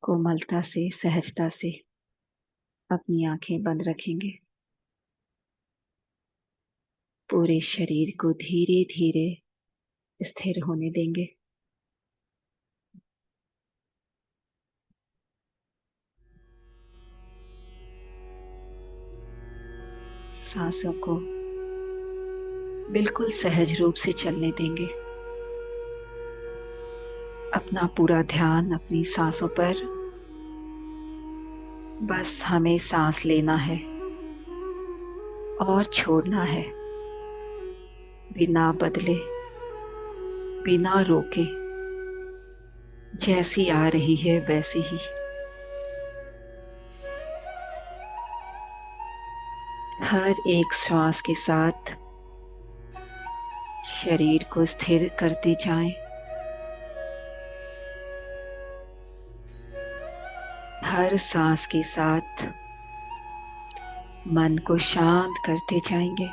कोमलता से, सहजता से अपनी आंखें बंद रखेंगे। पूरे शरीर को धीरे धीरे स्थिर होने देंगे। सांसों को बिल्कुल सहज रूप से चलने देंगे। अपना पूरा ध्यान अपनी सांसों पर, बस हमें सांस लेना है और छोड़ना है, बिना बदले, बिना रोके। जैसी आ रही है वैसी ही। हर एक श्वास के साथ शरीर को स्थिर करते जाएं। हर सांस के साथ मन को शांत करते जाएंगे।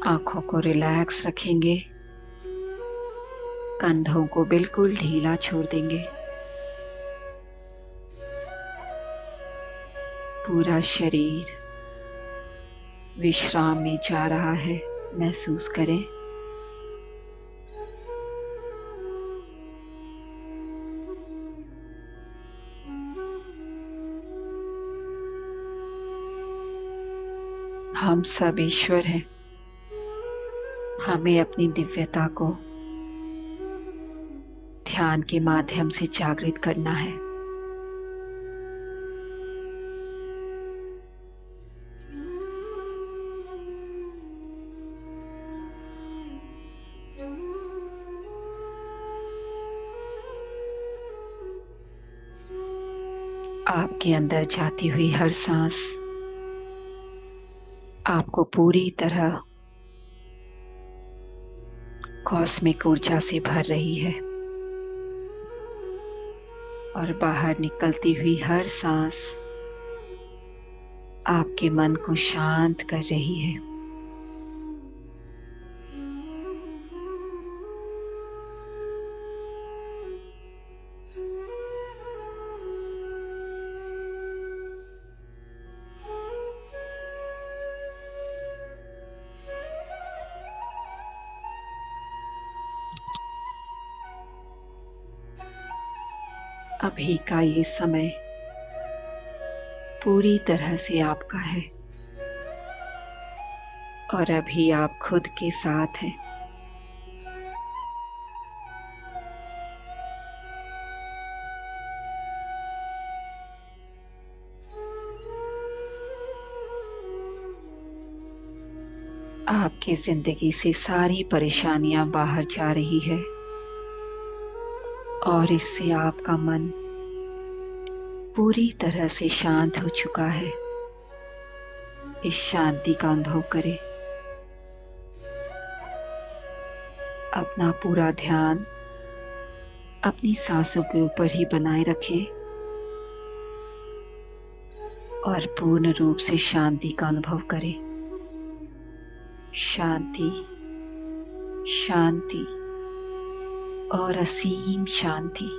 आंखों को रिलैक्स रखेंगे। कंधों को बिल्कुल ढीला छोड़ देंगे। पूरा शरीर विश्राम में जा रहा है, महसूस करें। हम सब ईश्वर हैं। हमें अपनी दिव्यता को ध्यान के माध्यम से जागृत करना है। आपके अंदर जाती हुई हर सांस आपको पूरी तरह कॉस्मिक ऊर्जा से भर रही है, और बाहर निकलती हुई हर सांस आपके मन को शांत कर रही है। अभी का ये समय पूरी तरह से आपका है, और अभी आप खुद के साथ हैं। आपकी जिंदगी से सारी परेशानियां बाहर जा रही है, और इससे आपका मन पूरी तरह से शांत हो चुका है। इस शांति का अनुभव करें। अपना पूरा ध्यान अपनी सांसों के ऊपर ही बनाए रखें, और पूर्ण रूप से शांति का अनुभव करें। शांति, शांति और असीम शांति।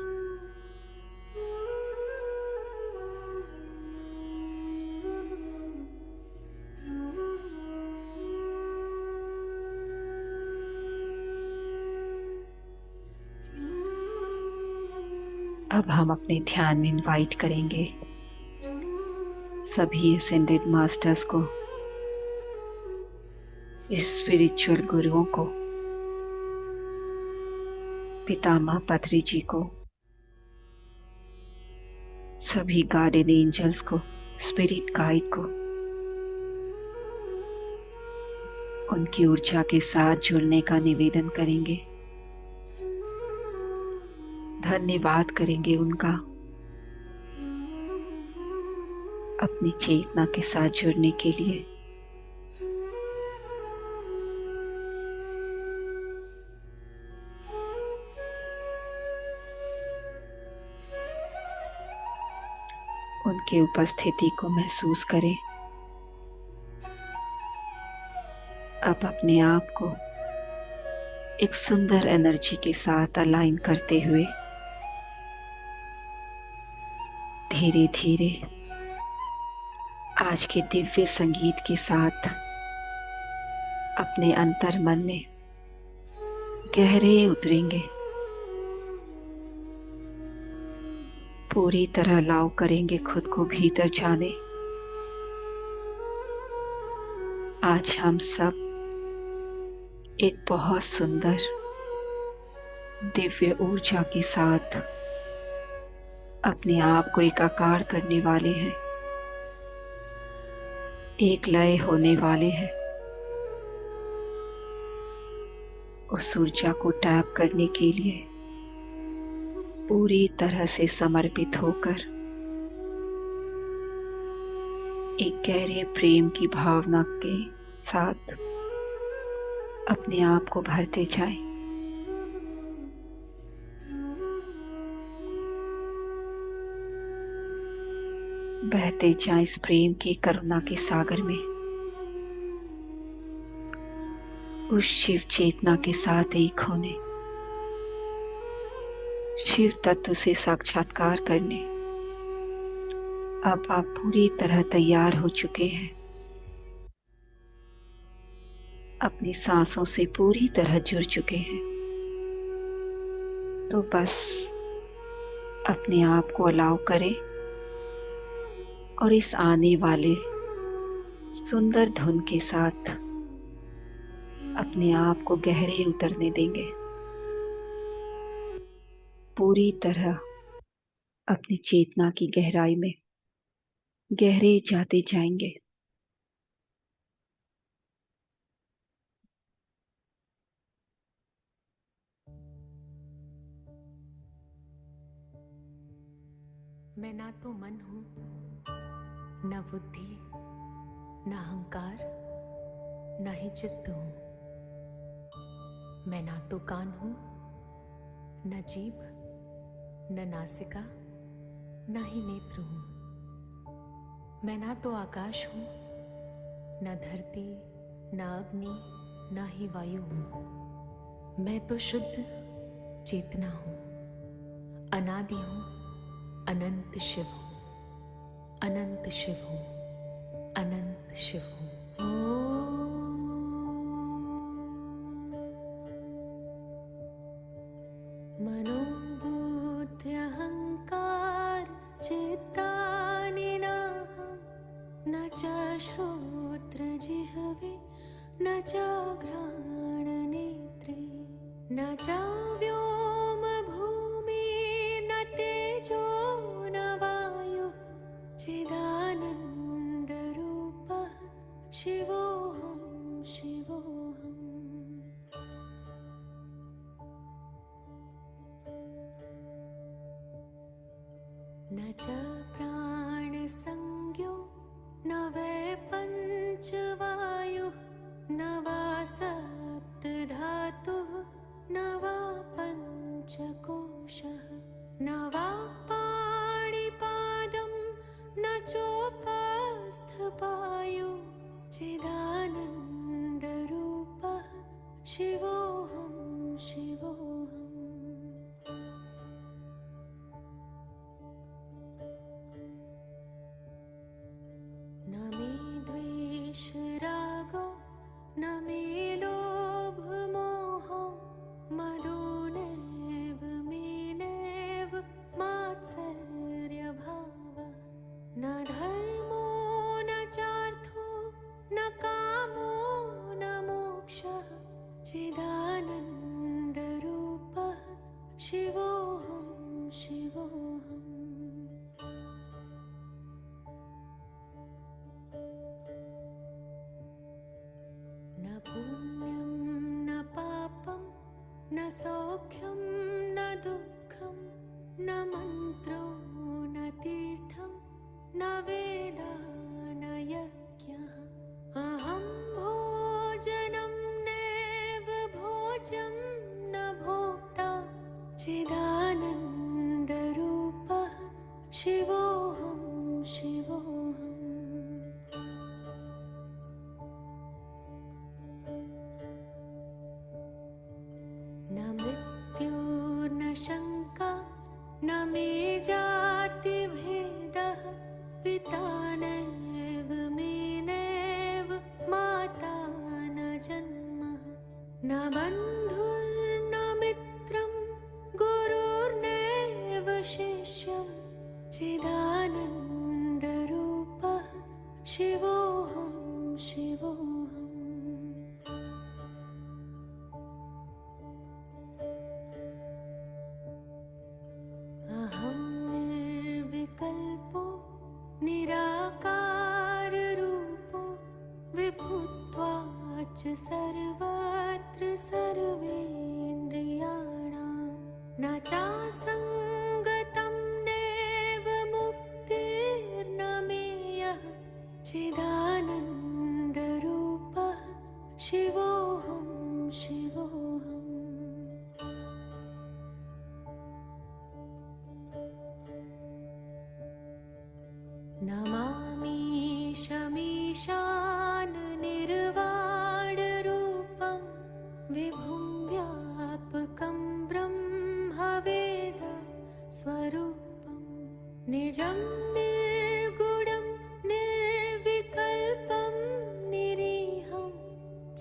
अब हम अपने ध्यान में इनवाइट करेंगे सभी असेंडेड मास्टर्स को, स्पिरिचुअल गुरुओं को, पितामह पत्री जी को, सभी गार्डियन एंजल्स को, स्पिरिट गाइड को, उनकी ऊर्जा के साथ जुड़ने का निवेदन करेंगे। धन्यवाद करेंगे उनका, अपनी चेतना के साथ जुड़ने के लिए। की उपस्थिति को महसूस करें। अब अपने आप को एक सुंदर एनर्जी के साथ अलाइन करते हुए धीरे धीरे आज के दिव्य संगीत के साथ अपने अंतर मन में गहरे उतरेंगे। पूरी तरह अलाउ करेंगे खुद को भीतर जाने। आज हम सब एक बहुत सुंदर दिव्य ऊर्जा के साथ अपने आप को एकाकार करने वाले हैं, एक लय होने वाले हैं। उस ऊर्जा को टैप करने के लिए पूरी तरह से समर्पित होकर एक गहरे प्रेम की भावना के साथ अपने आप को भरते जाएं। बहते जाएं इस प्रेम की करुणा के सागर में, उस शिव चेतना के साथ एक होने, शिव तत्व से साक्षात्कार करने। अब आप पूरी तरह तैयार हो चुके हैं, अपनी सांसों से पूरी तरह जुड़ चुके हैं। तो बस अपने आप को अलाउ करें और इस आने वाले सुंदर धुन के साथ अपने आप को गहरे उतरने देंगे। पूरी तरह अपनी चेतना की गहराई में गहरे जाते जाएंगे। मैं ना तो मन हूं, न बुद्धि, न अहंकार, न ही चित्त हूं। मैं ना तो कान हूं, न जीभ, न नासिका, न ही नेत्र हूं। मैं ना तो आकाश हूं, न धरती, न अग्नि, न ही वायु हूं। मैं तो शुद्ध चेतना हूं, अनादि हूं, अनंत शिव हूं, अनंत शिव हूं, अनंत शिव हूं। मनोबुद्धि अहंकार चित्तानि नाहं, न च श्रोत्र जिह्वे, न च घ्राण नेत्रे, न च व्योम भूमि, न तेजो न वायुः, चिदानंद रूपः शिवोऽहं शिवोऽहम्। न च प्राणसंज्ञो, न वै पञ्चवायुः, न वा सप्तधातुः, न वा पञ्चकोशः, न वा पाणिपादं, न चोपस्थपायु, चिदानन्दरूपः शिवोऽहं शिवोऽहम्। न मे द्वेष रागो, न मे लोभ मोहो, मदो नैव मे नैव मात्सर्यभावः। न धर्मो न चार्थो, न कामो न मोक्षः, चिदानन्दरूपः शिवोऽहं शिवोऽहम्। न पुण्यं न पापं, न सौख्यं न दुःखं, न मन्त्रो न तीर्थं, न वेदा न यज्ञः। अहं भोजनं नैव भोज्यं न भोक्ता, चिदानन्दरूपः शिवोऽहं न बन्धुर्न मित्रं गुरुर्नैव शिष्यं चिदानन्दरूपः शिवोऽहं शिवोऽहम्। अहं निर्विकल्पो निराकाररूपो विभुत्वाच्च सर्वत्र सर्वेन्द्रियाणां न चासङ्गतं नैव मुक्तिर्न मेयः चिदानन्दरूपः शिवोऽहं शिवोऽहम्। नमामि शमीशान निर्वाणरूपं विभुं व्यापकं ब्रह्मवेद स्वरूपं निजं निर्गुणं निर्विकल्पं निरीहं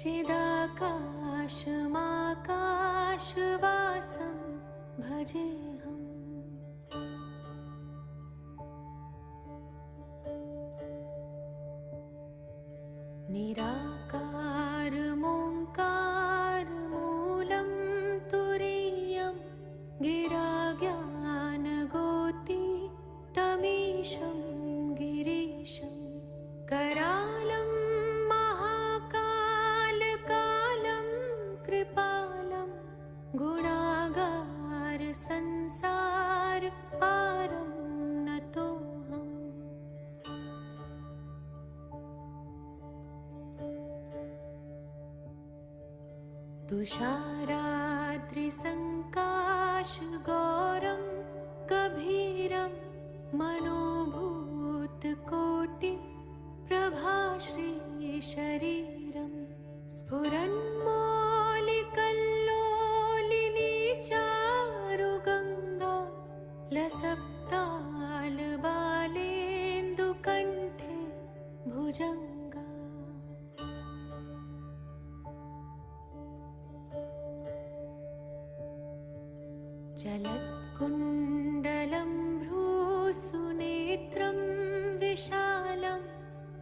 चिदाकाशमाकाशवासं भजेऽहम्। निराकारमोङ्कारमूलं तुरीयं गिराज्ञानगोतीतमीशं गिरीशं करालं महाकालकालं कृपालं गुणागारसंसारपारं नतोऽहम्। तुषाराद्रिसङ्काशगौरं गभीरं मनोभूतकोटिप्रभाश्रीशरीरं स्फुरन्मौलिकल्लोलिनी चारुगङ्गा लसक्तालबालेन्दुकण्ठे भुजङ्गा। जलत्कुण्डलं भ्रूसुनेत्रं विशालं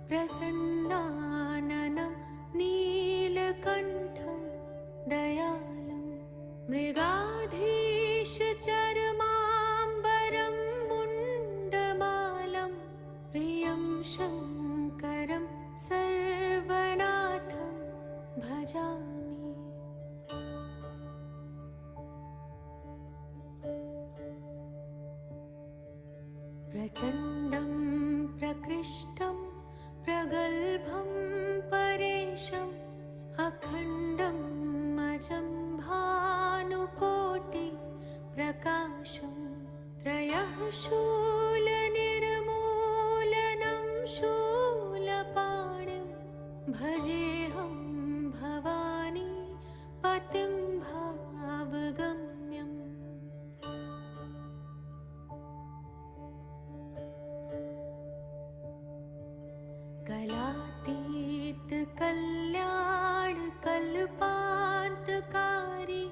प्रसन्नाननं नीलकण्ठं दयालं मृगाधीशचर्माम्बरं मुण्डमालं प्रियं शङ्करं सर्वनाथं भजामि। प्रचण्डं प्रकृष्टं प्रगल्भं परेशम् अखण्डं अजं भानुकोटिप्रकाशं त्रयः शूलनिर्मूलनं शूलपाणिं भजेऽहं भवानी पतिं भावगम्यम्। कलातीत कल्याणकल्पान्तकारी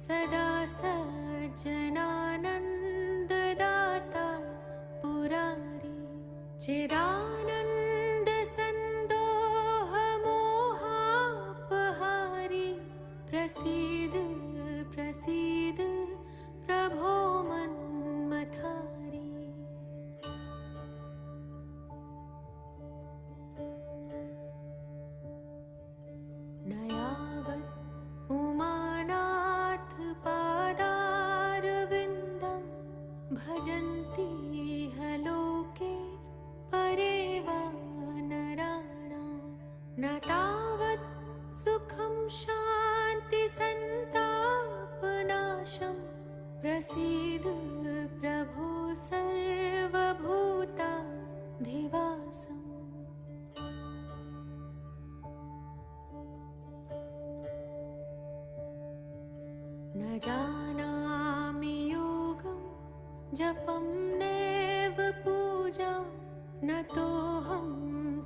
सदा सज्जनानन्ददाता पुरारी चिदानन्दसन्दोहमोहापहारी प्रसीद प्रसीद प्रभो मन्मथारी। न यावत् उमानाथ पादारविन्दं भजन्ति लोके परे वा नराणां न तावत् सुखं शान्तिसन्तापनाशं प्रसीद प्रभो सर्वभूताधिवासम्। न जानामि योगं जपं नैव पूजां न तोऽहं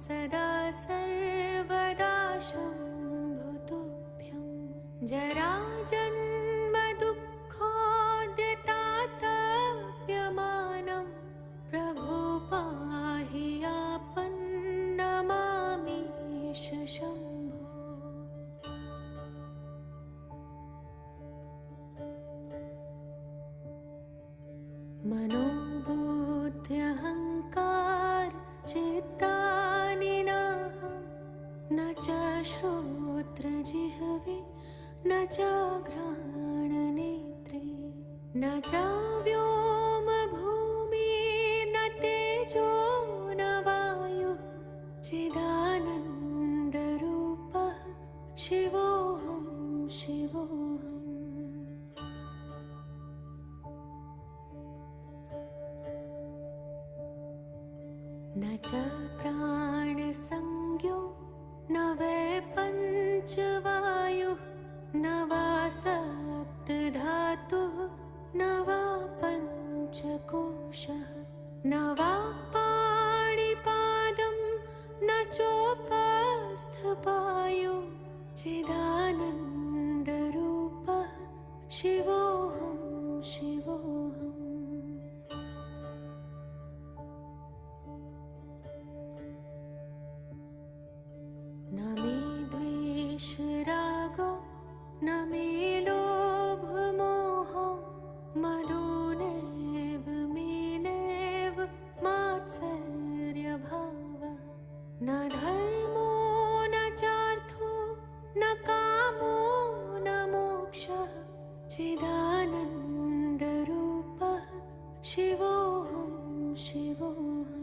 सदा सर्वदा शम्भुतुभ्यं जराजन्म दुःखोद्यतातप्यमानं प्रभो पाहि आपन्नमामीश शम्भो। मनोबुद्ध्यहङ्कार चित्तानि नाहं न च श्रोत्रजिह्वे न च घ्राणनेत्रे न च व्योमभूमिर्न तेजो न वायुः चिदानन्दरूपः शिवोऽहं शिवोऽहम्। न च प्राणसंज्ञो न वै पञ्चवायुः न वा सप्तधातुः न वा पञ्चकोशः न वा पाणिपादं न चोपस्थपायो चिदानन्दरूपः शिवोऽहं शिवोऽहम्। न मे द्वेषरागो न मे लोभमोहो मदो नैव मे नैव मात्सर्यभावः न धर्मो न चार्थो न कामो न मोक्षः चिदानन्दरूपः शिवोऽहं शिवोऽहम्।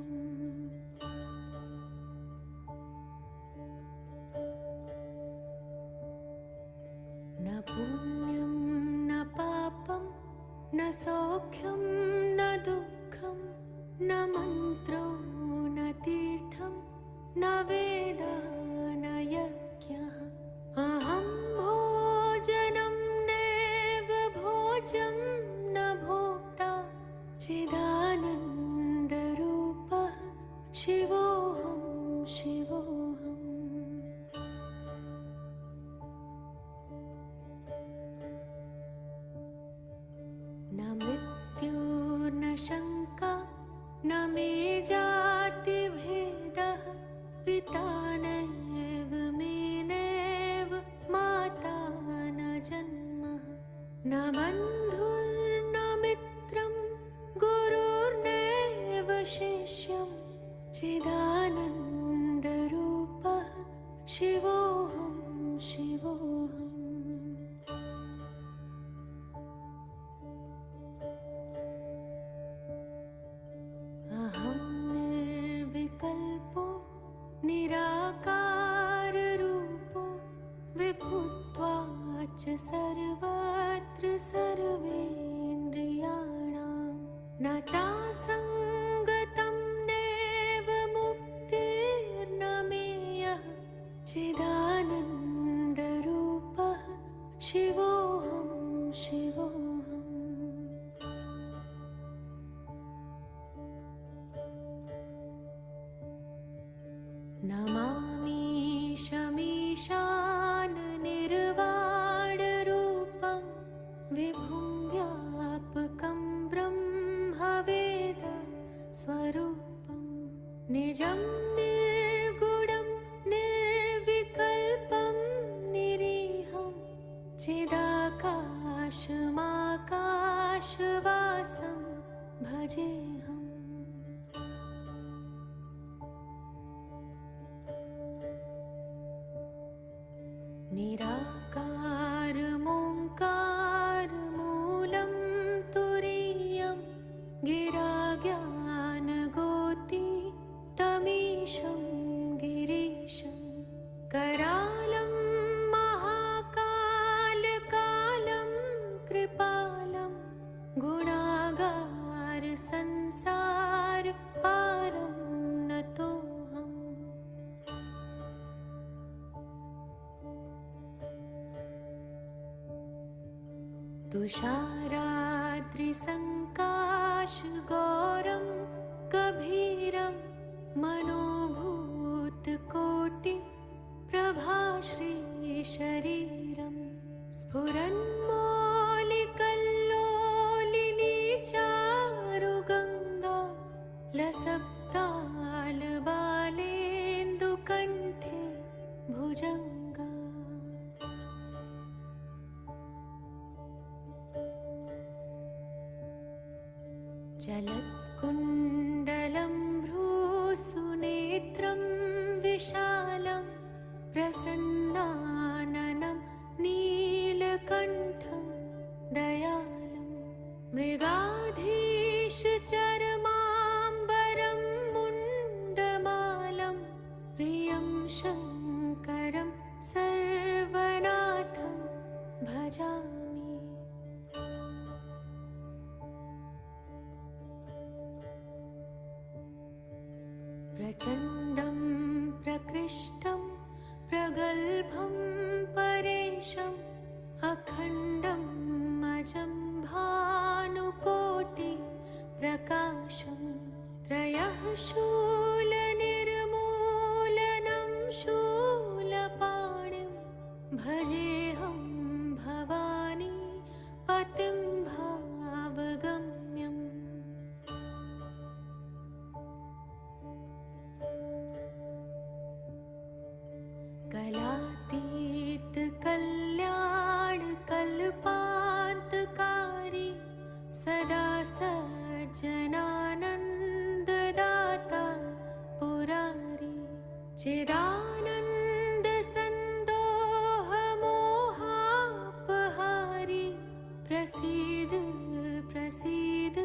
न पुण्यं न पापं न सौख्यं न दुःखं न मन्त्रो न तीर्थं न वेदा न यज्ञः अहं भोजनं नैव भोज्यं न भोक्ता चिदानन्दरूपः शिवोऽहं शिवोऽहम्। न मृत्यु न शङ्का न मे जातिभेदः पिता नैव मे नैव माता न जन्मः न बन्धुर्न मित्रं गुरुर्नैव शिष्यं चिदानन्दरूपः शिवोऽहं शिवोऽहम्। अहं निर्विकल्पो निराकाररूपो विभुत्वाच्च सर्वत्र सर्वेन्द्रियाणां न चासङ्गतं नैव मुक्तिर्न मेयः चिदानन्दरूपः शिवोऽहं शिवोऽहम्। नमामि शमीशान निर्वाणरूपं विभुं व्यापकं ब्रह्मवेद स्वरूपं निजं निर्गुणं निर्विकल्पं निरीहं चिदाकाशमाकाशवासं भजेऽहम्। निराकारमोङ्कारमूलं तुरीयं गिराज्ञानगोति तमीशं गिरीशं करालं महाकालकालं कृपालं गुणागार संसार पारं नतोऽहम्। तुषाराद्रिसङ्काशगौरं गभीरं मनोभूतकोटि प्रभाश्रीशरीरं स्फुरन्मौलिकल्लोलिनी चारुगङ्गा लसक्तालबालेन्दुकण्ठे भुजङ्गा। चलत्कुण्डलं भ्रूसुनेत्रं विशालं प्रसन्नाननं नीलकण्ठं दयालं। मृगाधीशचर्माम्बरं मुण्डमालं प्रियं शङ्करं सर्वनाथं भजामि। प्रचण्डं प्रकृष्टं प्रगल्भं परेशम् अखण्डं अजं भानुकोटि प्रकाशं। त्रयः शूलनिर्मूलनं शूलपाणिं भजेऽहं भवानी पतिं भावगम्यम्। कलातीत कल्याणकल्पान्तकारी सदा सज्जनानन्ददाता पुरारी। चिदानन्दसन्दोहमोहापहारी प्रसीद प्रसीद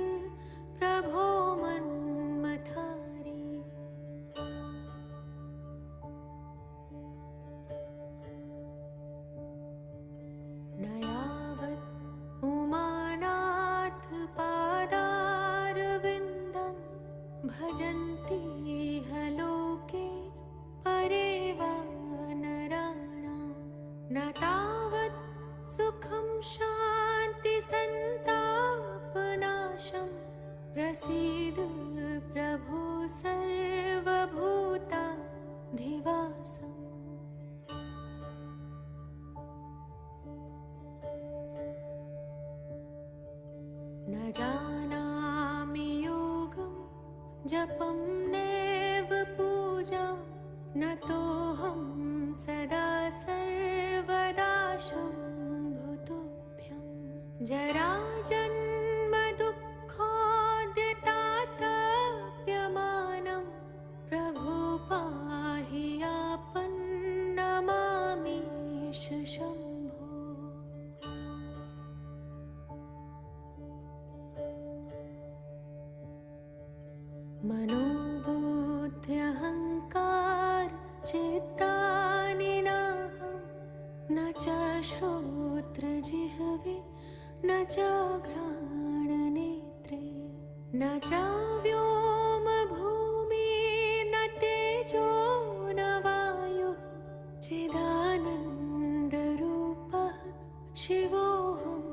प्रभो मन्मथारी। न यावत् उमानाथ पादारविन्दं भजन्ति लोके परे वा नराणां। न तावत् सुखं शान्ति सन्तापनाशं प्रसीद प्रभो सर्वभूताधिवासम्। न जानामि योगं जपं नैव पूजां न तोऽहं सदा सर्वदा शम्भुतुभ्यं। जराजन्म दुःखोद्यताताप्यमानं प्रभो पाहि आपन्नमामीश शम्भो। मनोबुद्ध्यहङ्कार चित्तानि नाहं न च श्रोत्रजिह्वे न च घ्राणनेत्रे न च व्योमभूमि न तेजो न वायुः चिदानन्दरूपः शिवोऽहं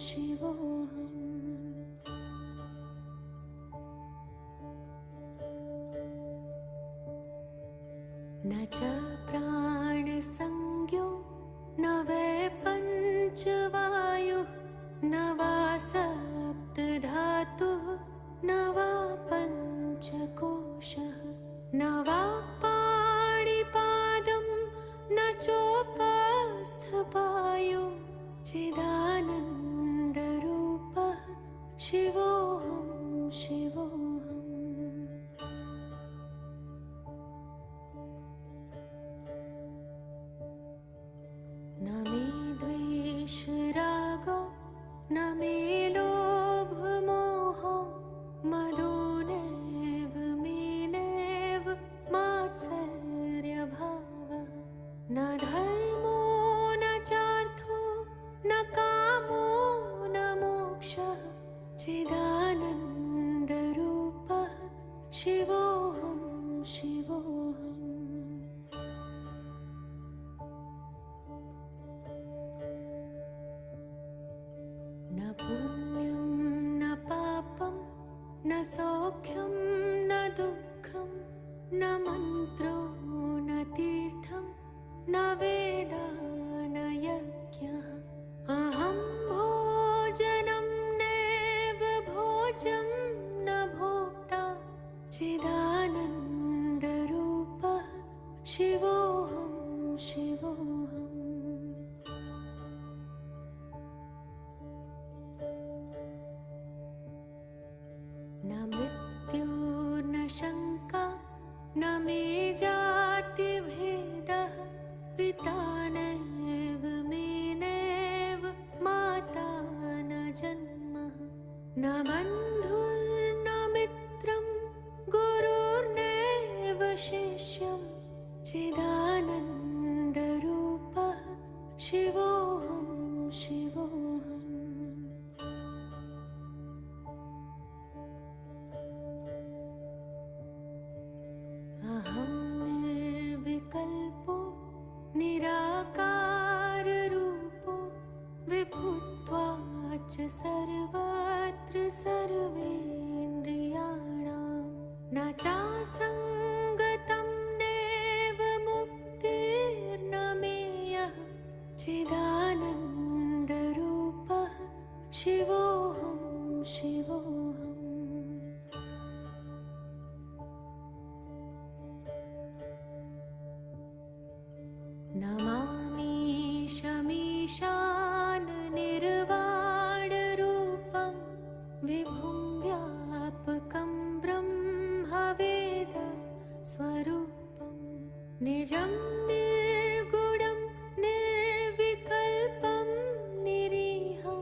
शिवोऽहम्। न च प्राणसंज्ञो न वै पञ्चवायुः न वा सप्तधातुः न वा पञ्चकोशः न वा पाणिपादं न चोपस्थपायुः चिदानन्दरूपः शिवोऽहं शिवोऽहम्। न मे द्वेषरागो न मे लोभमोहो मदो नैव मे नैव मात्सर्यभावः। न धर्मो न चार्थो न कामो न मोक्षः चिदानन्दरूपः शिवोऽहं शिवोऽहम्। न पुण्यं न पापं न सौख्यं न दुःखं न मन्त्रो न तीर्थं न वेदा न यज्ञः न बन्धुर्न मित्रं गुरुर्नैव शिष्यं चिदानन्दरूपः शिवोऽहं शिवोऽहम्। अहं निर्विकल्पो निराकाररूपो विभुत्वाच्च सर्वत्र सर्वेन्द्रियाणां न चासङ्गतं नैव मुक्तिर्न मेयः चिदानन्दरूपः शिवोऽहं शिवोऽहम्। नमामि शमीशान निर्वाणरूपं विभुं व्यापकं ब्रह्मवेद स्वरूपं निजं निर्गुणं निर्विकल्पं निरीहं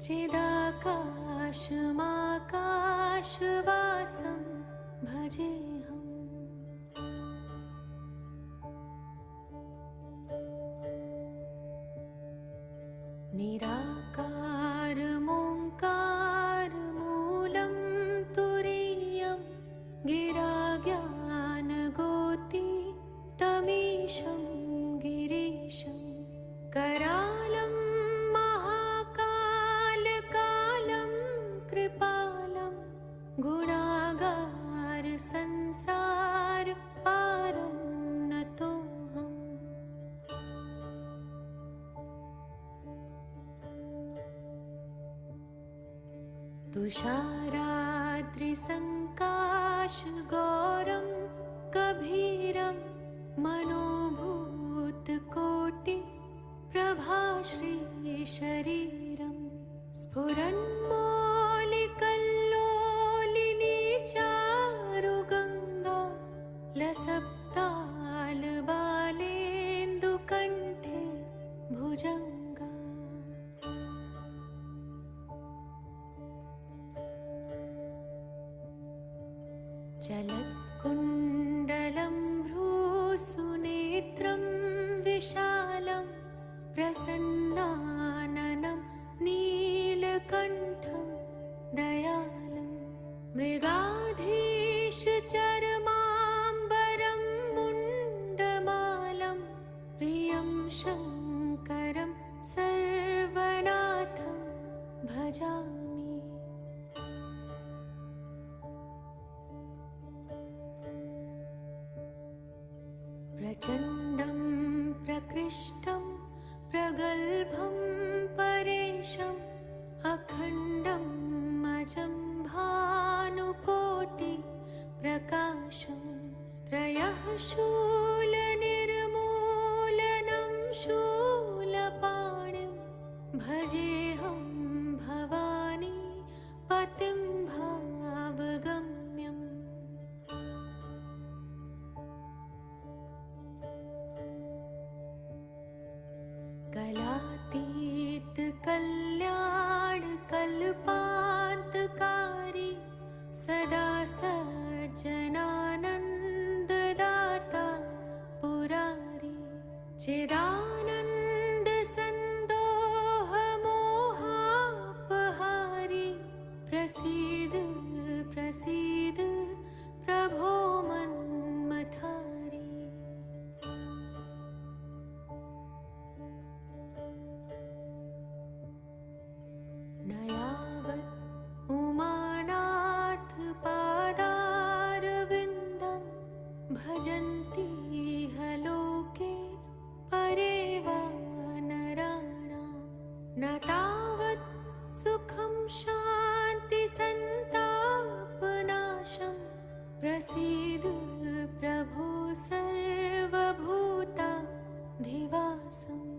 चिदाकाशमाकाशवासं भजेऽहम्। निराकारमोङ्कारमूलं तुरीयं गिराज्ञानगोति तमीशं गिरीशं करालं महाकालकालं कृपालं गुणागार संसार पारं नतोऽहम्। तुषाराद्रिसङ्काशगौरं गभीरं मनोभूतकोटि प्रभाश्रीशरीरं स्फुरन्मौलिकल्लोलिनी चारुगङ्गा लसत्तालबालेन्दुकण्ठे भुजङ्गा। चलत्कुण्डलं भ्रूसुनेत्रं विशालं प्रसन्नाननं नीलकण्ठं दयालं मृगाधीशचर्माम्बरं मुण्डमालं प्रियं शङ्करं सर्वनाथं भजामि। प्रचण्डं प्रकृष्टं प्रगल्भं परेशम् अखण्डं अजं भानुकोटि प्रकाशं त्रयः शूलनिर्मूलनं शूलपाणिं भजेऽहं भवानी पतिं भावगम्यम्। कलातीत कल्याण कल्पान्तकारी सदा सज्जनानन्ददाता पुरारी चिदानन्द सन्दोह मोहापहारी प्रसीद प्रसीद प्रभो मन्मथारी। न यावत् उमानाथ पादारविन्दं भजन्ति लोके परे वा नराणां न तावत् सुखं शान्ति सन्तापनाशं प्रसीद प्रभो सर्वभूताधिवासम्।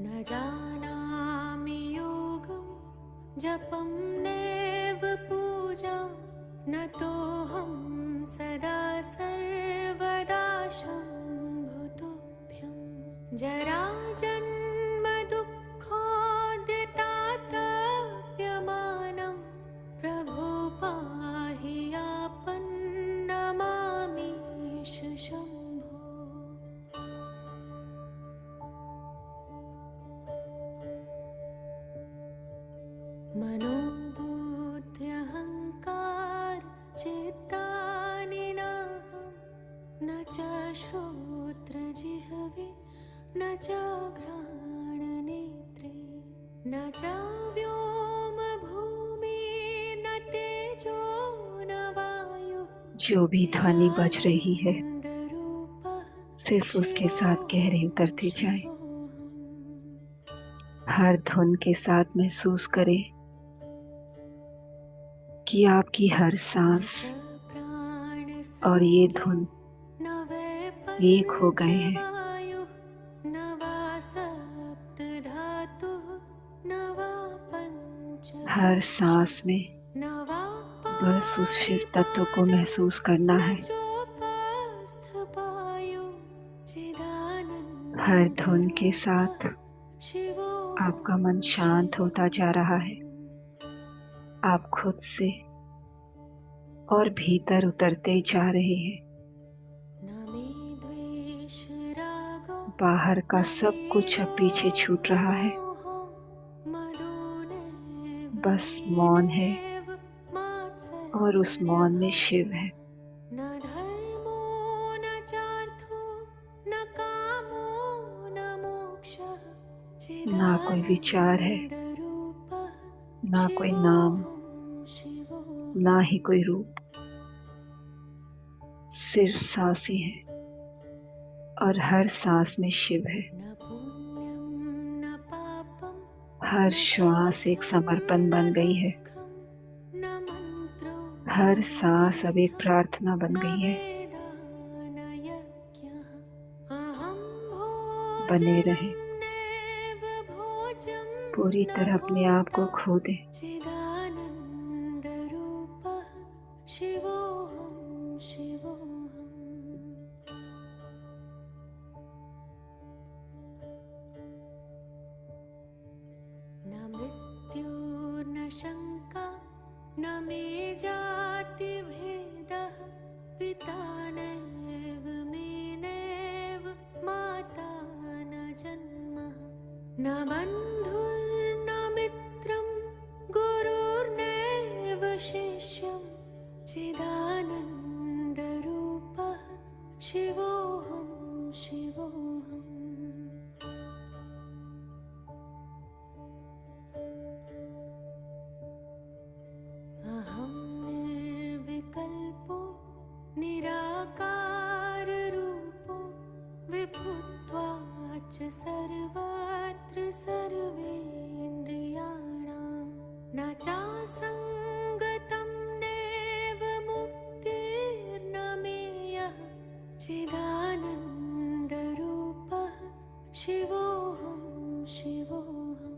न जानामि योगं जपं नैव पूजां न तोऽहं सदा सर्वदा शम्भुतुभ्यं जरा जन्म दुःखोदितातप्यमानं प्रभो पाहि आपन्नमामीश शम्भो। मनोबुद्ध्यहङ्कार चित्तानि नाहं न च श्रोत्रजिह्वे न च घ्राणनेत्रे न च व्योमभूमि न तेजो न वायुः जो भी ध्वनि बज रही है चिदानन्दरूपः सिर्फ उसके साथ गहरे उतरते जाएं। शिवोऽहम्। हर धुन के साथ महसूस करें कि आपकी हर सांस और ये धुन एक हो गए हैं। हर सांस में बस उस शिव तत्व को महसूस करना है। हर धुन के साथ आपका मन शांत होता जा रहा है। आप खुद से और भीतर उतरते जा रहे हैं। बाहर का सब कुछ अब पीछे छूट रहा है। बस मौन है और उस मौन में शिव है। ना कोई विचार है, ना कोई नाम, ना ही कोई रूप, सिर्फ सांसें हैं और हर सांस में शिव है। हर श्वास एक समर्पण बन गई है। हर सांस अब एक प्रार्थना बन गई है। बने रहें, पूरी तरह अपने आप को खो दें। चिदानन्दरूपः शिवोऽहम् शिवोऽहम्। न मृत्युर्न शङ्का न मे जातिभेदः पिता नैव मे नैव माता न जन्मः न बन्धुर्न मित्रं गुरुर्नैव शिष्यं चिदानन्दरूपः शिवोऽहम् शिवोऽहम्। अहं निर्विकल्पो निराकाररूपो विभुत्वाच्च सर्वत्र सर्वेन्द्रियाणां न चासङ्गतं नैव मुक्तिर्न मेयः चिदानन्दरूपः शिवोऽहम् शिवोऽहम्।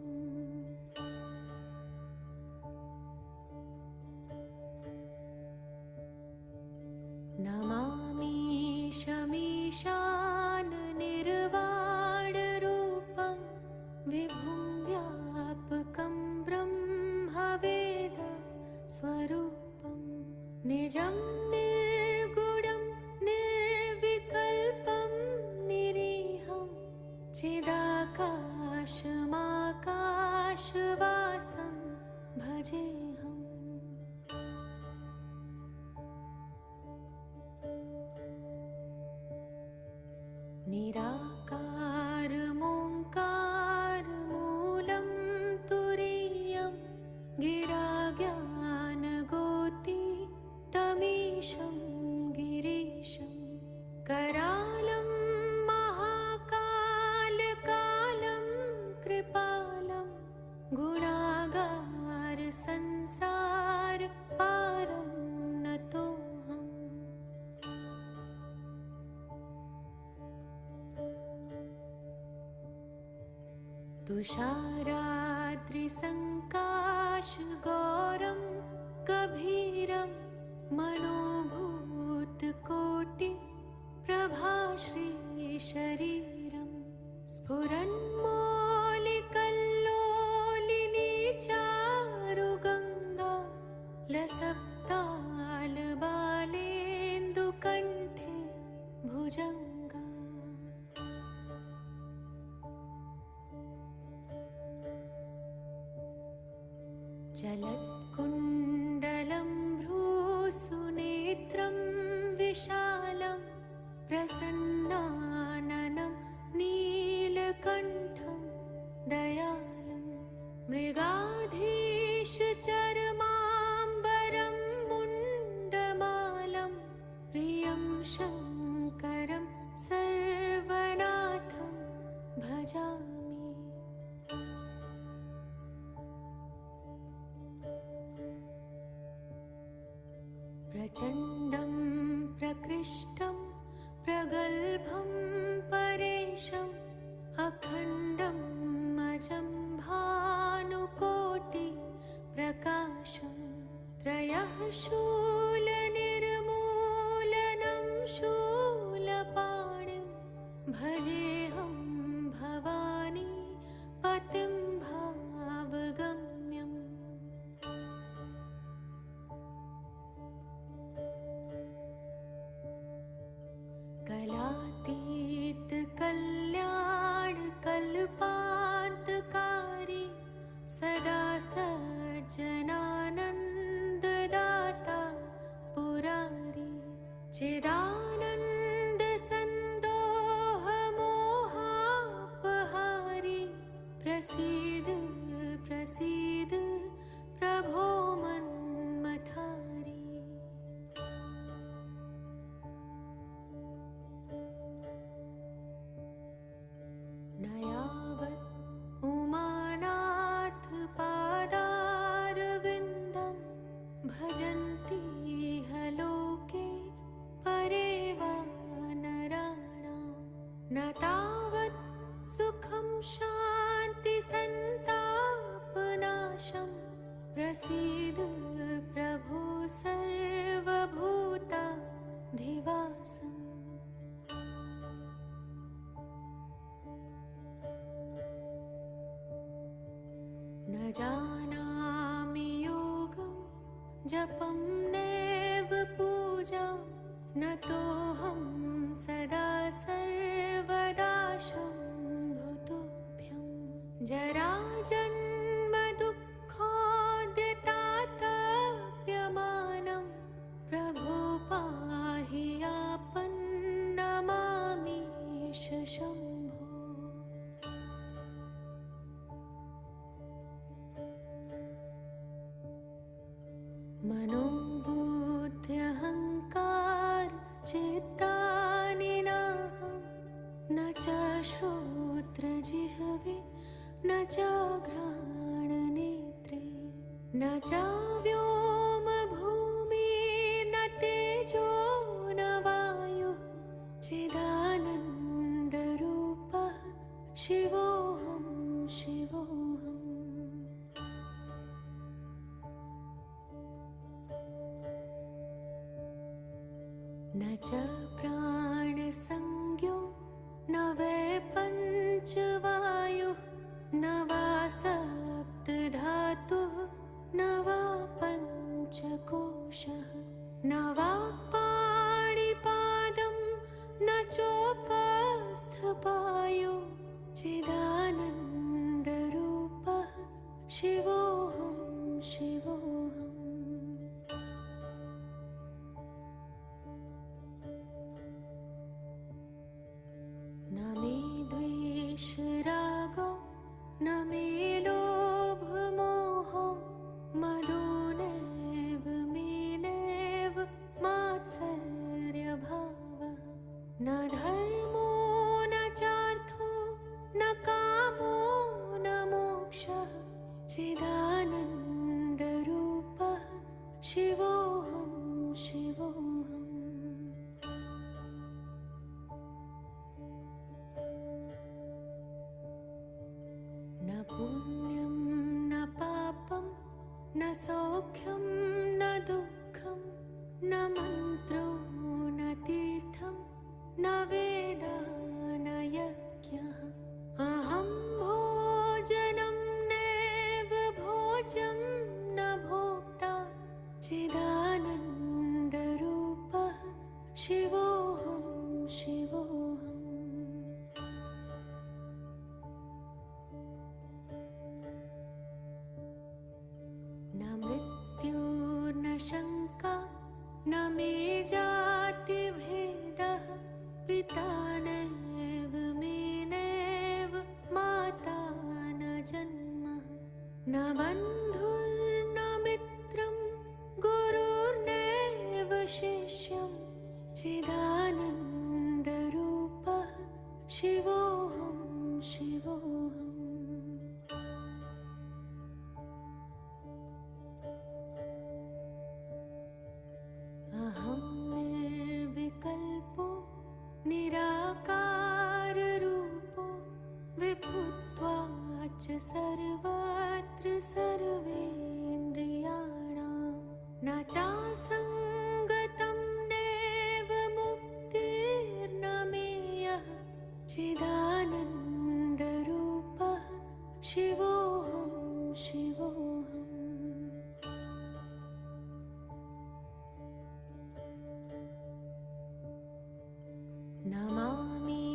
नमामि शमीशान निर्वाणरूपं विभुं व्यापकं ब्रह्मवेद स्वरूपं निजं निर्गुणं निर्विकल्पं निरीहं चिदाकाशमाकाशवासं भजेऽहम्। निराकारमोङ्कारमूलं तुरीयं गिराज्ञानगोति तमीशं गिरीशं करालं महाकालकालं कृपालं गुणागार संसार पारं नतोऽहम्। तुषाराद्रिसङ्काशगौरं गभीरं मनोभूतकोटि प्रभाश्रीशरीरं स्फुरन्मौलिकल्लोलिनी चारुगङ्गा लसक्तालबालेन्दुकण्ठे भुजङ्गा। चलत्कुण्डलं भ्रूसुनेत्रं विशालं प्रसन्नाननं नीलकण्ठं दयालं मृगाधीशचर्माम्बरं मुण्डमालं प्रियं शङ्करं सर्वनाथं भजामि। प्रचण्डं प्रकृष्टं प्रगल्भं परेशम् अखण्डम् अजं भानुकोटि प्रकाशं त्रयः शूलनिर्मूलनं शूलपाणिं भजेऽहं भवानी पतिं भावगम्यम्। कलातीत कल्याण कल्पान्तकारी सदा सज्जनानन्ददाता पुरारी चिदानन्द सन्दोह मोहापहारी प्रसीद प्रसीद प्रभो मन्मथारी। न यावत् उमानाथ पादारविन्दं भजन्ति लोके परे वा नराणां न तावत् सुखं शान्ति सन्तापनाशं प्रसीद प्रभो सर्वभूताधिवासम्। न जानामि योगं जपं नैव पूजां न तोऽहं सदा सर्वदा शम्भुतुभ्यं। जराजन्म दुःखोद्यताताप्यमानं प्रभो पाहि आपन्नमामीश शम्भो। मनोबुद्ध्यहङ्कार चित्तानि नाहं न च श्रोत्रजिह्वे न च घ्राणनेत्रे न च व्योमभूमि न तेजो न वायुः चिदानन्दरूपः शिवोऽहं शिवोऽहम्। न च प्राणसंज्ञो न वै पञ्चवायुः न वा सप्तधातुः न वा पञ्चकोशः न वा पाणिपादं न चोपस्थपायो चिदानन्दरूपः शिवोऽहं शिवोऽहम्। न मे द्वेषरागो न मे लोभमोहो मदो नैव मे नैव मात्सर्यभावः न धर्मो न चार्थो न कामो न मोक्षः चिदानन्दरूपः शिवोऽहं शिवोऽहम्। न पुण्यं न पापं न सौख्यं न दुःखं न मन्त्रो न तीर्थं न वेदा न यज्ञः शिवोऽहं शिवोऽहम्। न मृत्युर्न शङ्का न मे जातिभेदः, पिता नैव मे नैव माता न जन्मः, न बन्धुर्न मित्रं गुरुर्नैव शिष्यं, चिदानन्दरूपः शिवोऽहं शिवोऽहम्। अहं निर्विकल्पो निराकाररूपो, विभुत्वाच्च सर्वत्र सर्वेन्द्रियाणां, न चासङ्गतं नैव मुक्तिर्न मेयः, चिदानन्दरूपः शिवोऽहं शिवोऽहम्। नमामि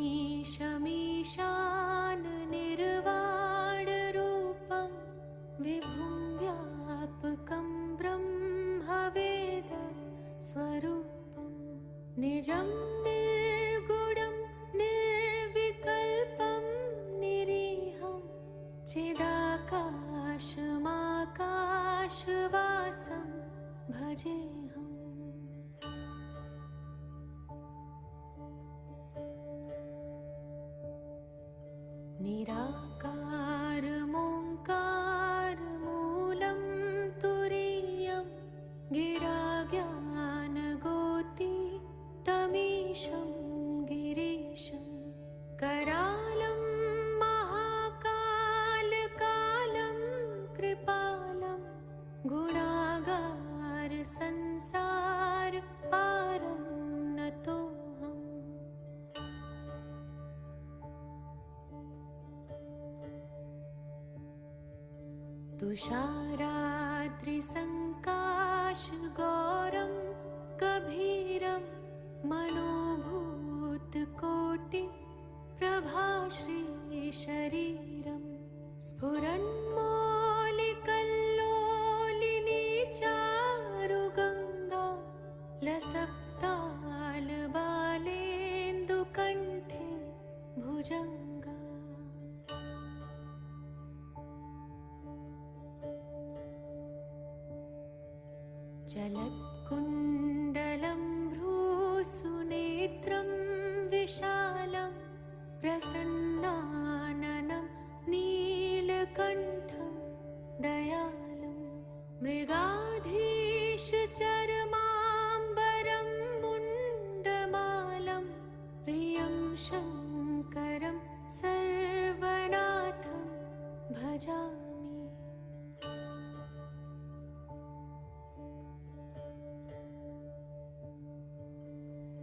शमीशान निर्वाणरूपं, विभुं व्यापकं ब्रह्मवेद स्वरूपं, निजं निर्गुणं निर्विकल्पं निरीहं, चिदाकाशमाकाशवासं भजेऽहम्। निराकारमोङ्कारमूलं तुरीयं, गिराज्ञानगोतीतमीशं गिरीशं, करालं महाकालकालं कृपालं, गुणागारसंसारपारं नतोऽहम्। तुषाराद्रिसङ्काशगौरं गभीरं, मनोभूतकोटिप्रभाश्रीशरीरं, स्फुरन्मौलिकल्लोलिनी चारुगङ्गा, लसक्तालबालेन्दुकण्ठे भुजङ्गा। चलत्कुण्डलं भ्रूसुनेत्रं विशालं, प्रसन्नाननं नीलकण्ठं दयालं, मृगाधीशचर्माम्बरं मुण्डमालं, प्रियं शङ्करं सर्वनाथं भजामि।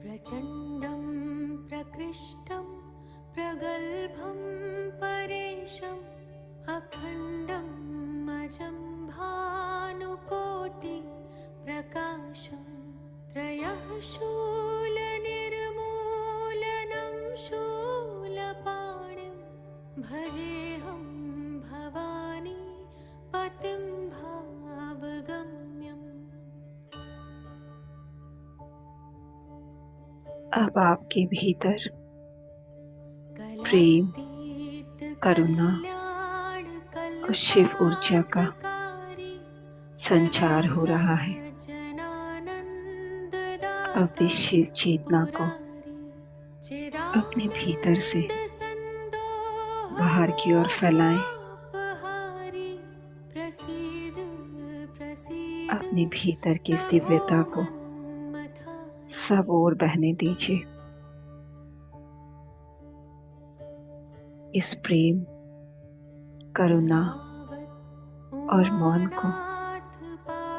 प्रचण्डं प्रकृष्टं प्रगल्भं परेशम्, अखण्डं अजं भानुकोटिप्रकाशं, त्रयः शूलनिर्मूलनं शूलपाणिं, भजेऽहं भवानी पतिं भावगम्यम्। अब आपके भीतर प्रेम, करुणा और शिव ऊर्जा का संचार हो रहा है। अब इस शिव चेतना को अपने भीतर से बाहर की ओर फैलाएं। अपने भीतर की इस दिव्यता को सब ओर बहने दीजिए। इस प्रेम, करुणा और मौन को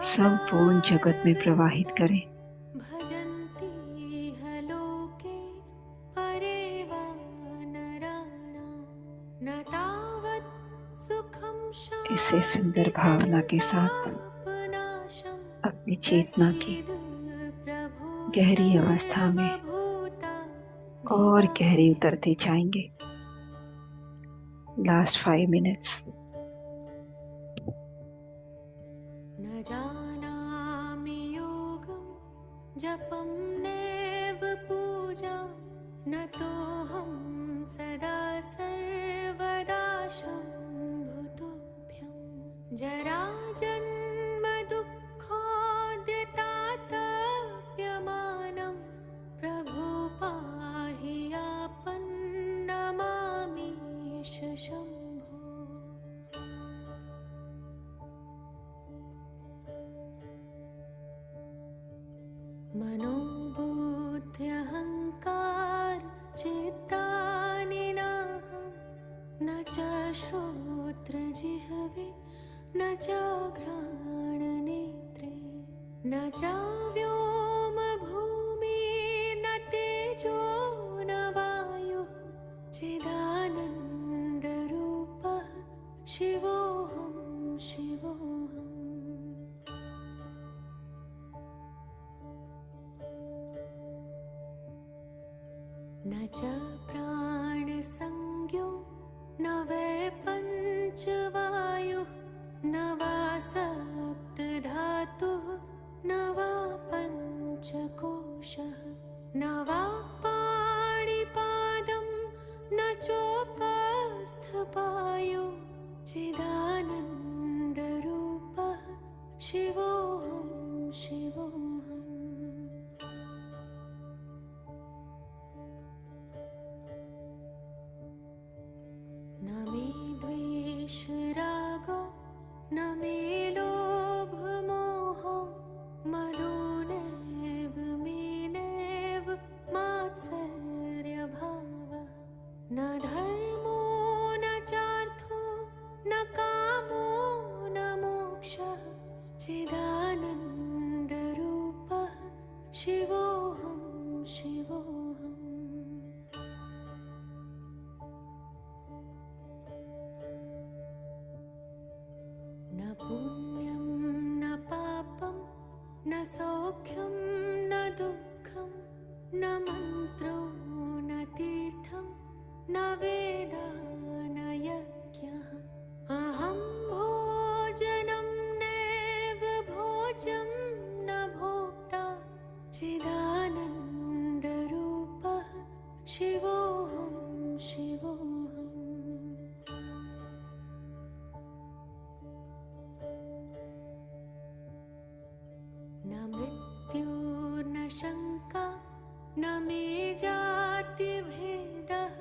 संपूर्ण जगत में प्रवाहित करें। इसे सुंदर भावना के साथ अपनी चेतना की गहरी अवस्था में और गहरी उतरते जाएंगे। Last 5 minutes. न जानामि योगं जपं नैव पूजा न तोऽहं सदा सर्वदा शम्भुतुभ्यं जराजन्म दुःखोदितातप्यमानं प्रभो पाहि आपन्नमामीश शम्भो। मनोबुद्ध्यहङ्कार चित्तानि नाहं न च श्रोत्रजिह्वे न च घ्राणनेत्रे न च व्योमभूमि न तेजो न वायुः चिदानन्दरूपः शिवोऽहं शिवोऽहम्। न च प्राणसंज्ञो न वै पञ्चवायुः न वा सप्तधातुः न वा पञ्चकोशः न वा पाणिपादं न चोपस्थपायो चिदानन्दरूपः शिवोऽहं शिवोऽहम्। न मे द्वेषरागो न मे लोभमोहो मदो नैव मे नैव मात्सर्यभावः न धर्मो न चार्थो न कामो न मोक्षः चिदानन्दरूपः शिवोऽहं शिवोऽहम्। न पुण्यं न पापं न सौख्यं न दुःखं न मन्त्रो न तीर्थं न वेदा न यज्ञः अहं भोजनं नैव भोज्यं न भोक्ता चिदानन्दरूपः शिवोऽहं शिवोऽहम्। न मृत्युर्न शङ्का न मे जातिभेदः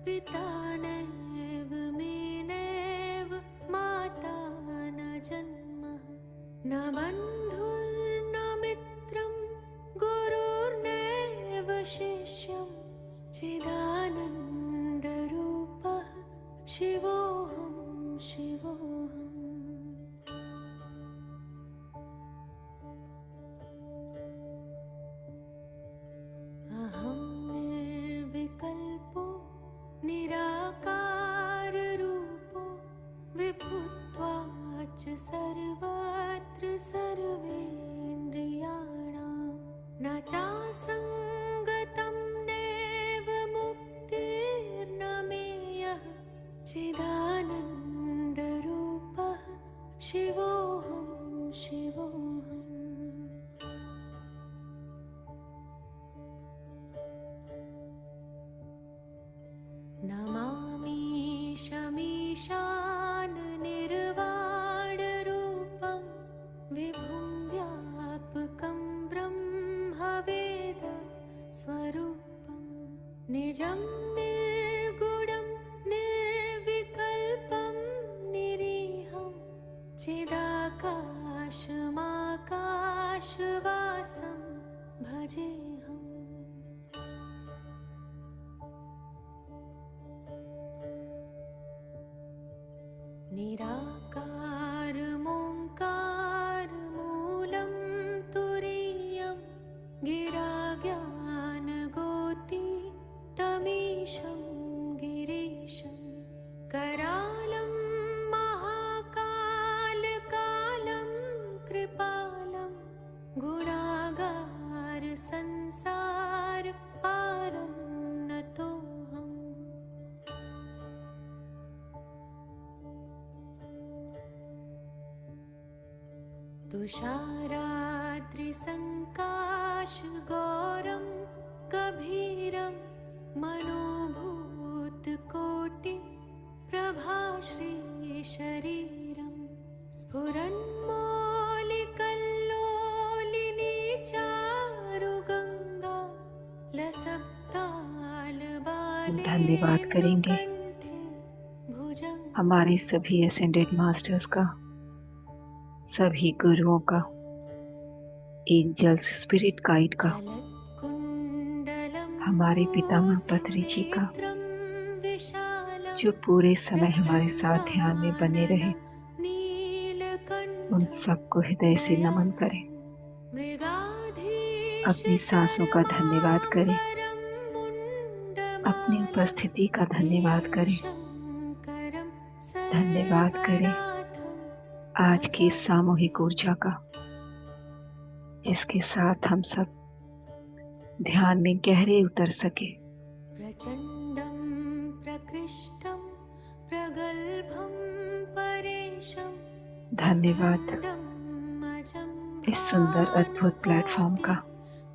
पिता नैव मे नैव माता न जन्मः न बन्धुर्न मित्रं गुरुर्नैव शिष्यं चिदानन्दरूपः शिवोऽहं शिवोऽहम्। अहं निर्विकल्पो निराकाररूपो विभुत्वाच्च सर्वत्र सर्वेन्द्रियाणां न चासङ्गतं नैव मुक्तिर्न मेयः चिदानन्दरूपः शिवोऽहं शिवोऽहम्। नमामीशमीशान निर्वाणरूपं विभुं व्यापकं ब्रह्मवेद स्वरूपं निजं निर्गुणं निर्विकल्पं निरीहं चिदाकाशमाकाशवासं भजेऽहम्। निराकारमोङ्कारमूलं तुरीयं गिराज्ञानगोति तमीशं गिरीशं करालं महाकालकालं कृपालं गुणागारसंसारपारं तुषाराद्रिसङ्काशगौरं गभीरं मनोभूतकोटि प्रभाश्रीशरीरं स्फुरन्मौलिकल्लोलिनी चारुगङ्गा धन्यवाद करेंगे लसक्तालबालेन्दुकण्ठे भुजङ्ग हमारे सभी असेंडेड मास्टर्स का, सभी गुरुओं का, एंजल्स स्पिरिट गाइड का, हमारे पितामह पत्री जी का, जो पूरे समय हमारे साथ ध्यान में बने रहे, उन सबको हृदय से नमन करें। अपनी सांसों का धन्यवाद करें, अपनी उपस्थिति का धन्यवाद करें, धन्यवाद करें आज की इस सामूहिक ऊर्जा का, जिसके साथ हम सब ध्यान में गहरे उतर सके। प्रचंडं प्रकृष्टं प्रगल्भं परेशं धन्यवाद इस सुंदर अद्भुत प्लेटफॉर्म का,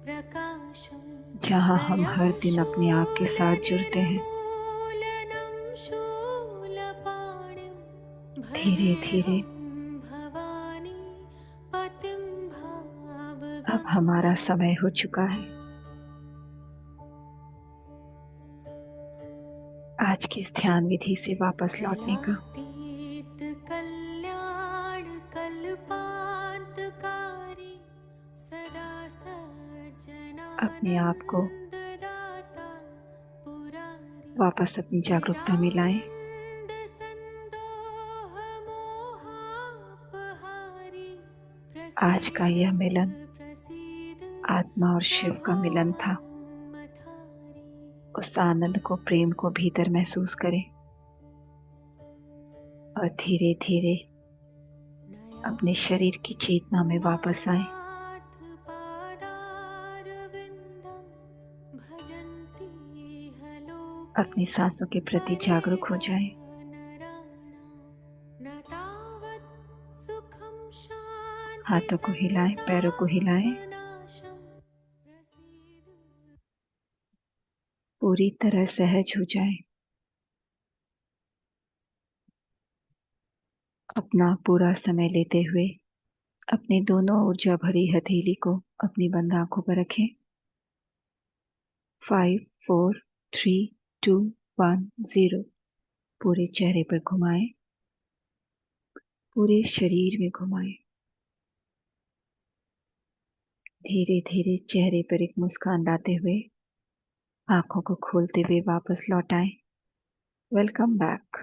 प्रकाशं जहां हम हर दिन अपने आप के साथ जुड़ते हैं। धीरे धीरे भवानी पतिं भाव अब हमारा समय हो चुका है आज की इस ध्यान विधि से वापस लौटने का। कलातीत कल्याण कल्पांतकारी सदा सज्जना अपने आप को दाता पुरारी वापस अपनी जागरूकता में लाएं। संदोह मोहापहारी आज का यह मिलन प्रसीद आत्मा और शिव का मिलन था। मथारी उस आनंद को, प्रेम को भीतर महसूस करें और धीरे धीरे अपने शरीर की चेतना में वापस आए। अपनी सांसों के प्रति जागरूक हो जाएं। हाथों को हिलाएं, पैरों को हिलाएं, पूरी तरह सहज हो जाएं। अपना पूरा समय लेते हुए अपनी दोनों ऊर्जा भरी हथेली को अपनी बंद आंखों पर रखें। 5, 4, 3, 2, 1, 0 पूरे चेहरे पर घुमाएं, पूरे शरीर में घुमाएं। धीरे धीरे चेहरे पर एक मुस्कान लाते हुए आंखों को खोलते हुए वापस लौट आएं। Welcome back.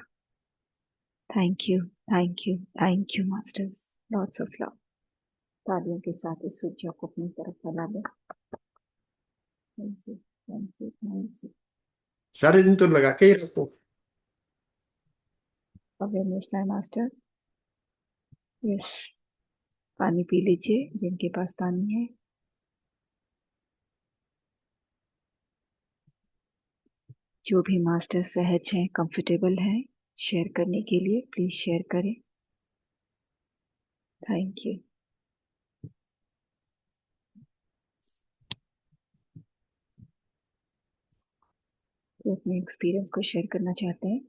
Thank you, thank you, thank you masters. Lots of love. तालियों के साथ इस ऊर्जा को अपनी तरफ फैला लें। Thank you, thank you, thank you. सारे दिन तो लगा के ही रखो। अवेयरनेस है मास्टर। यस, पानी पी लीजिए जिनके पास पानी है। जो भी मास्टर सहज हैं, कंफर्टेबल हैं शेयर करने के लिए, प्लीज शेयर करें। Thank you. तो अपने एक्सपीरियंस को शेयर करना चाहते हैं,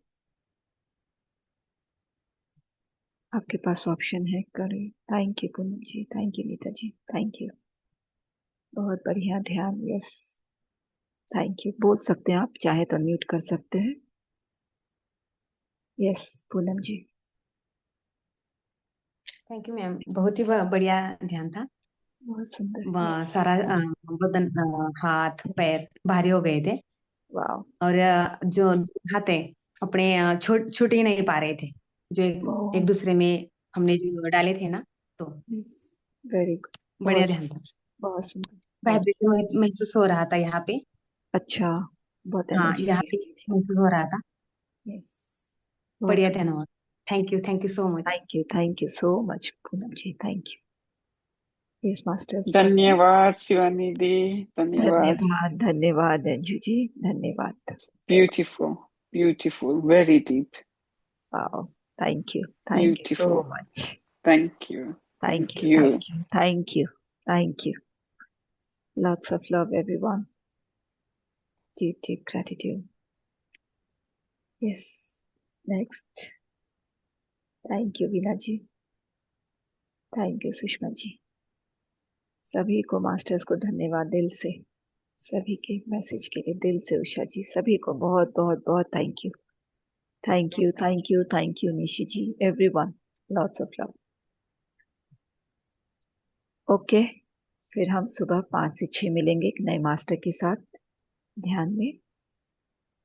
आपके पास ऑप्शन है, करें। Thank you Poonam ji, thank you Neeta ji, thank you. बहुत बढ़िया ध्यान। Yes, thank you. बोल सकते हैं आप, चाहे तो म्यूट कर सकते हैं। यस Poonam ji. Thank you ma'am, बहुत ही बढ़िया ध्यान था। बहुत सुंदर। yes. सारा बदन, हाथ पैर भारी हो गए थे वाओ। और जो हाथ है अपने छूट ही नहीं पा रहे थे, जो एक दूसरे में हमने जो डाले थे ना, तो वेरी गुड। बढ़िया ध्यान था। बहुत सुंदर। वाइब्रेशन महसूस हो रहा था यहाँ पे। अच्छा, बहुत हाँ, एनर्जी यहाँ पे महसूस हो रहा था। यस, बढ़िया ध्यान हुआ। Thank you so much. Thank you so much Poonam ji, thank you. Yes masters. धन्यवाद शिवानी दी, धन्यवाद। धन्यवाद, धन्यवाद अंजू जी, धन्यवाद। Beautiful, very deep. Wow, thank you so much. Thank you. Thank Thank you, you. thank you, thank you, thank you. Lots of love, everyone. Deep, deep gratitude. Yes. Next. Thank you, Veena ji. Thank you, Sushma ji. सभी को masters को धन्यवाद दिल से. सभी के message के लिए दिल से उषा जी. सभी को बहुत बहुत बहुत thank you. Thank you, thank you, thank you Nishi ji. Everyone. Lots of love. Okay. फिर हम सुबह 5 से 6 मिलेंगे एक नए मास्टर के साथ ध्यान में.